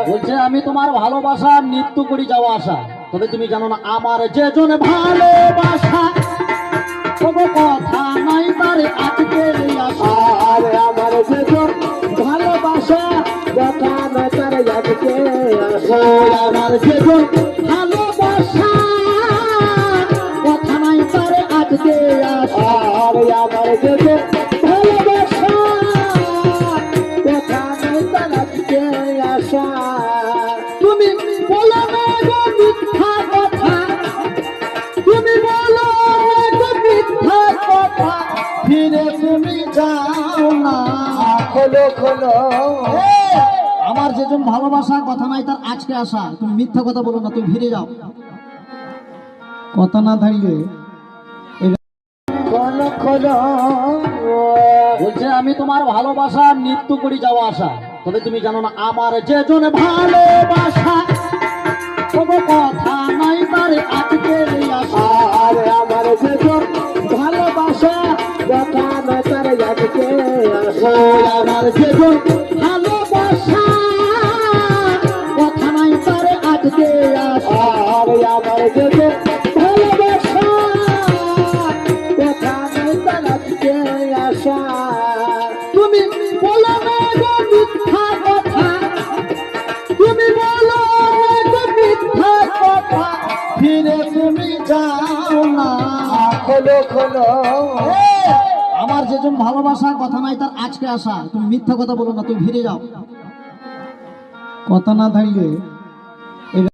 বলছে আমি তোমার ভালোবাসা নিত্য করি যাওয়া আসা, তবে তুমি জানো না আমার যেজন ভালোবাসা কোনো কথা নাই তার আজকে আসা। আরে আমার যেজন ভালোবাসা কথা নাই তার আজকে আসা। আমার যেজন ভালোবাসা কথা নাই তার আজকে আসা। আরে আমার যেজন ভালোবাসা কথা নাই তার আজকে আসা। তুমি বলো না গো মিথ্যা কথা, তুমি বলো না গো মিথ্যা কথা, ফিরে তুমি যাও না। খোলো খোলো আমার যেজন ভালোবাসা কথা নাই তার আজকে আসা, তুমি মিথ্যা কথা বলো না, তুমি ফিরে যাও। কথা না থাকলে খোলো খোলো বলছে আমি তোমার ভালোবাসা নিত্য করি যাওয়া আসা, তবে তুমি জানো না আমার যেজন ভালোবাসা কোনো কথা নাই তার আজকে আসা। আরে আমার যেজন ভালোবাসা কথা নাই তার আজকে আসা। আমার যেজন ভালোবাসা কথা নাই তার আজকে আসা। আরে আমার যেজন ভালোবাসা কথা নাই তার আজকে আসা। তুমি বলো না গো মিথ্যা কথা, তুমি বলো না গো মিথ্যা কথা, ফিরে তুমি যাও না। খোলো খোলো আমার যেজন ভালোবাসা কথা নাই তার আজকে আসা, তুমি মিথ্যা কথা বলো না, তুমি ফিরে যাও। কথা না থাকলে